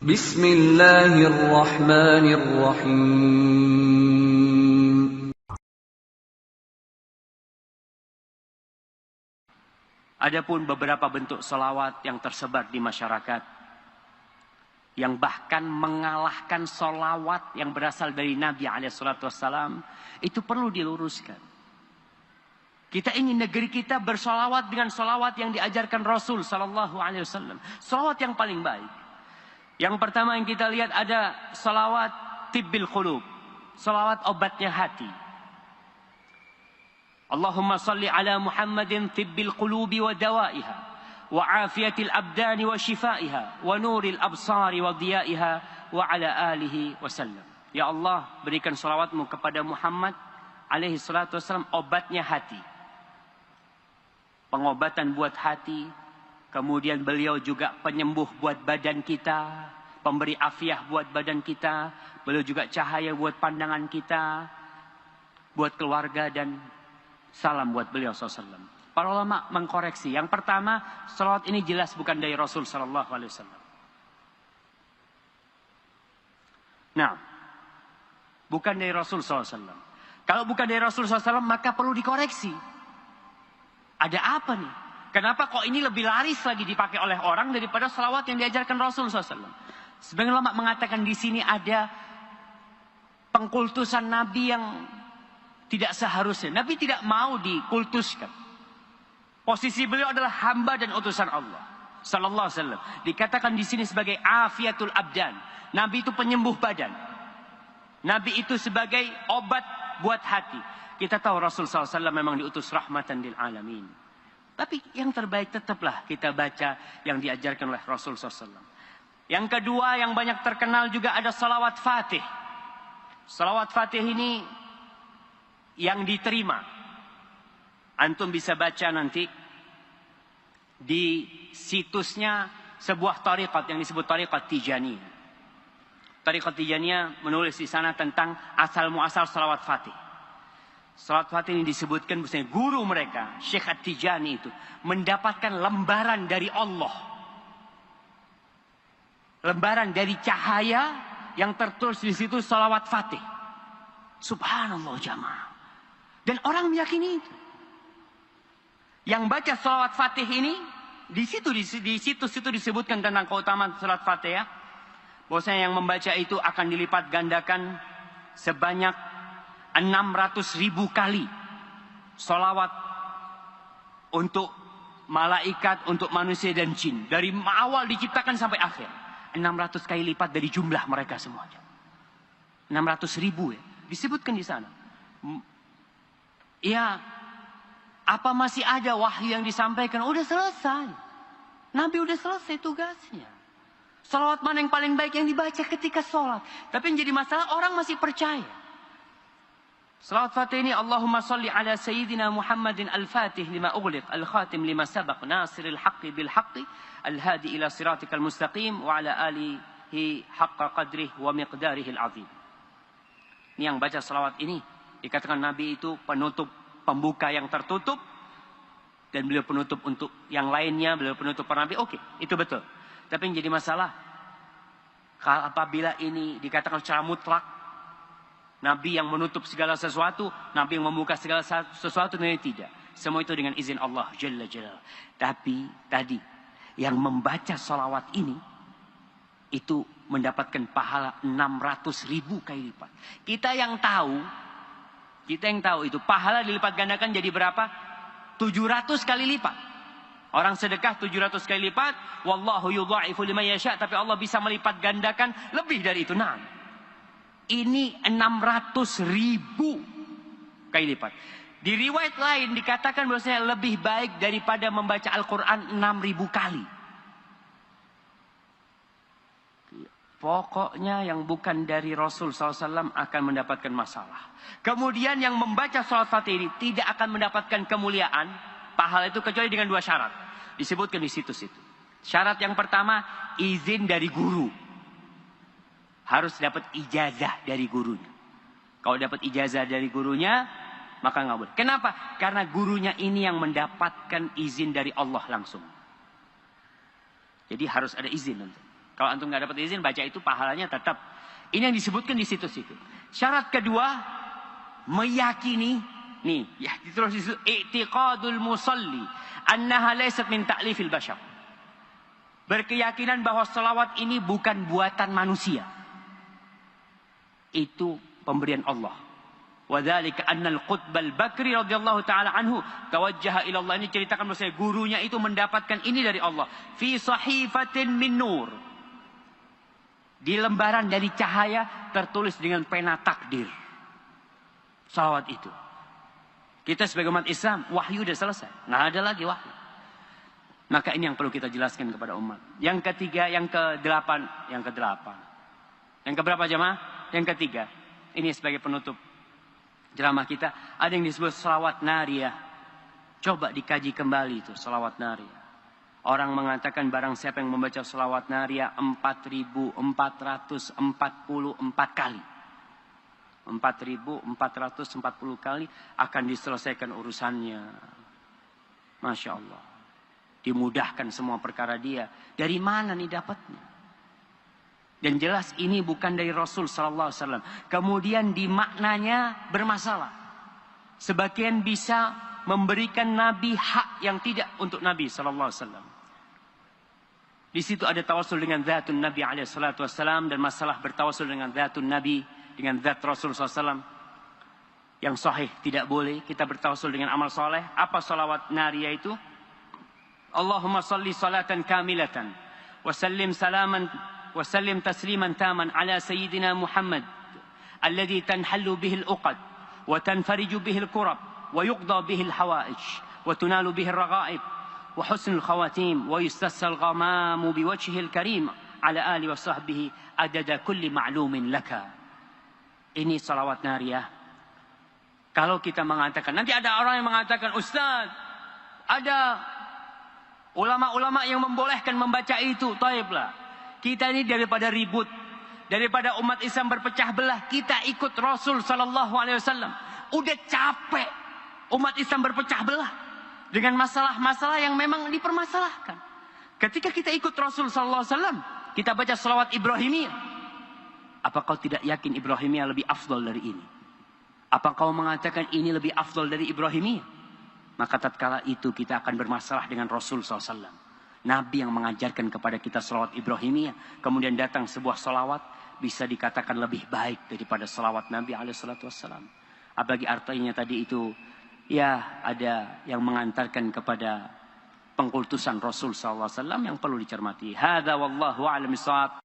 Bismillahirrahmanirrahim. Adapun beberapa bentuk salawat yang tersebar di masyarakat, yang bahkan mengalahkan salawat yang berasal dari Nabi SAW, itu perlu diluruskan. Kita ingin negeri kita bersalawat dengan salawat yang diajarkan Rasul SAW. Salawat yang paling baik. Yang pertama yang kita lihat ada salawat tibbil qulub, salawat obatnya hati. Allahumma salli ala Muhammadin tibbil qulubi wa dawaiha, wa afiyatil abdani wa shifaiha, wa nuril absari wa diyaiha, wa ala alihi wasallam. Ya Allah, berikan salawatmu kepada Muhammad alaihi salatu wasallam, obatnya hati, pengobatan buat hati. Kemudian beliau juga penyembuh buat badan kita, pemberi afiah buat badan kita. Beliau juga cahaya buat pandangan kita, buat keluarga, dan salam buat beliau SAW. Para ulama mengkoreksi. Yang pertama, salawat ini jelas bukan dari Rasul SAW. Nah, bukan dari Rasul SAW. Kalau bukan dari Rasul SAW, maka perlu dikoreksi. Ada apa nih? Kenapa kok ini lebih laris lagi dipakai oleh orang daripada salawat yang diajarkan Rasul SAW? Sebagian ulama mengatakan di sini ada pengkultusan Nabi yang tidak seharusnya. Nabi tidak mau dikultuskan. Posisi beliau adalah hamba dan utusan Allah sallallahu alaihi wasallam. Dikatakan di sini sebagai afiatul abdan. Nabi itu penyembuh badan. Nabi itu sebagai obat buat hati. Kita tahu Rasul sallallahu alaihi wasallam memang diutus rahmatan lil alamin. Tapi yang terbaik tetaplah kita baca yang diajarkan oleh Rasul SAW. Yang kedua yang banyak terkenal juga ada salawat fatih. Salawat fatih ini yang diterima. Antum bisa baca nanti di situsnya sebuah tariqat yang disebut tariqat Tijaniyah. Tariqat Tijaniyah menulis di sana tentang asal muasal salawat fatih. Salawat fatih ini disebutkan bahwasanya guru mereka, Syekh At-Tijani itu mendapatkan lembaran dari Allah. Lembaran dari cahaya yang tertulis di situ salawat fatih. Subhanallah jamaah. Dan orang meyakini itu. Yang baca salawat fatih ini, di situs itu disebutkan tentang keutamaan salawat fatih ya. Bahwasanya yang membaca itu akan dilipat gandakan sebanyak 600.000 kali salawat untuk malaikat, untuk manusia dan jin. Dari awal diciptakan sampai akhir. 600 kali lipat dari jumlah mereka semuanya. 600.000 ya. Disebutkan di sana. Ya, apa masih ada wahyu yang disampaikan? Udah selesai. Nabi udah selesai tugasnya. Salawat mana yang paling baik yang dibaca ketika sholat? Tapi yang jadi masalah orang masih percaya. Salawat fatih ini Allahumma salli ala Sayyidina Muhammadin al-Fatih lima ughliq al-Khatim lima sabaq nasiril haqqi bil haqqi al-hadi ila siratikal mustaqim wa ala alihi haqqa qadrih wa miqdarihi al-azim. Ini yang baca salawat ini dikatakan Nabi itu penutup, pembuka yang tertutup, dan beliau penutup untuk yang lainnya, beliau penutup para nabi. Oke, itu betul. Tapi yang jadi masalah apabila ini dikatakan secara mutlak, Nabi yang menutup segala sesuatu, Nabi yang membuka segala sesuatu, ini tidak. Semua itu dengan izin Allah Jalla Jalla. Tapi tadi yang membaca salawat ini itu mendapatkan pahala 600.000 kali lipat. Kita yang tahu itu pahala dilipat gandakan jadi berapa? 700 kali lipat. Orang sedekah 700 kali lipat, wallahu yudha'ifu liman yasha', tapi Allah bisa melipat gandakan lebih dari itu. Nah, ini 600.000 kali lipat. Di riwayat lain dikatakan bahwasanya lebih baik daripada membaca Al-Quran 6.000 kali. Pokoknya yang bukan dari Rasul SAW akan mendapatkan masalah. Kemudian yang membaca salawat fatih ini tidak akan mendapatkan kemuliaan, pahala itu kecuali dengan 2 syarat. Disebutkan di situs itu. Syarat yang pertama, izin dari guru. Harus dapat ijazah dari gurunya. Kalau dapat ijazah dari gurunya, maka nggak boleh. Kenapa? Karena gurunya ini yang mendapatkan izin dari Allah langsung. Jadi harus ada izin. Kalau antum nggak dapat izin baca itu, pahalanya tetap. Ini yang disebutkan di situ-situ. Syarat kedua, meyakini, nih, ya terus disebut i'tiqadul musalli annaha laysat min ta'lifil bashar. Berkeyakinan bahwa salawat ini bukan buatan manusia. Itu pemberian Allah. Wadzalika annal Qutbal Bakri radhiyallahu taala anhu tawajjaha ila Allah. Ini ceritakan bahwa gurunya itu mendapatkan ini dari Allah. Fi sahifatin min nur. Di lembaran dari cahaya tertulis dengan pena takdir. Salawat itu. Kita sebagai umat Islam, wahyu sudah selesai. Nggak ada lagi wahyu. Maka ini yang perlu kita jelaskan kepada umat. Yang ketiga, yang ke-8. Yang keberapa jemaah? Yang ketiga. Ini sebagai penutup ceramah kita. Ada yang disebut salawat nariyah. Coba dikaji kembali itu salawat nariyah. Orang mengatakan barang siapa yang membaca salawat nariyah 4.444 kali. 4.440 kali akan diselesaikan urusannya. Masya Allah. Dimudahkan semua perkara dia. Dari mana nih dapatnya? Dan jelas ini bukan dari Rasul sallallahu alaihi wasallam. Kemudian di maknanya bermasalah. Sebagian bisa memberikan Nabi hak yang tidak untuk Nabi sallallahu alaihi wasallam. Di situ ada tawasul dengan zatun Nabi alaihi salatu wasallam, dan masalah bertawasul dengan zatun Nabi, dengan zat Rasul sallallahu alaihi wasallam. Yang sahih tidak boleh kita bertawasul dengan amal soleh. Apa salawat nariyah itu? Allahumma salli salatan kamilatan wa sallim salaman وسلم تسليما تاما على سيدنا محمد الذي تنحل به العقد وتنفرج به الكرب ويقضى به الحوائج وتنال به الرغائب وحسن الخواتيم ويستسقى الغمام بوجهه الكريم على آله وصحبه عدد كل معلوم لك. Ini salawat nariyah. Kalau kita mengatakan, nanti ada orang yang mengatakan, Ustaz, ada ulama-ulama yang membolehkan membaca itu. Taiblah. Kita ini daripada ribut, daripada umat Islam berpecah belah, kita ikut Rasul sallallahu alaihi wasallam. Udah capek umat Islam berpecah belah dengan masalah-masalah yang memang dipermasalahkan. Ketika kita ikut Rasul sallallahu alaihi wasallam, kita baca selawat Ibrahimiyah. Apa kau tidak yakin Ibrahimiyah lebih afdal dari ini? Apa kau mengatakan ini lebih afdal dari Ibrahimiyah? Maka tatkala itu kita akan bermasalah dengan Rasul sallallahu alaihi wasallam. Nabi yang mengajarkan kepada kita salawat Ibrahimiyah. Kemudian datang sebuah salawat. Bisa dikatakan lebih baik daripada salawat Nabi SAW. Apalagi artinya tadi itu. Ya ada yang mengantarkan kepada pengkultusan Rasul SAW. Yang perlu dicermati. Hadza wallahu a'lam bishawab.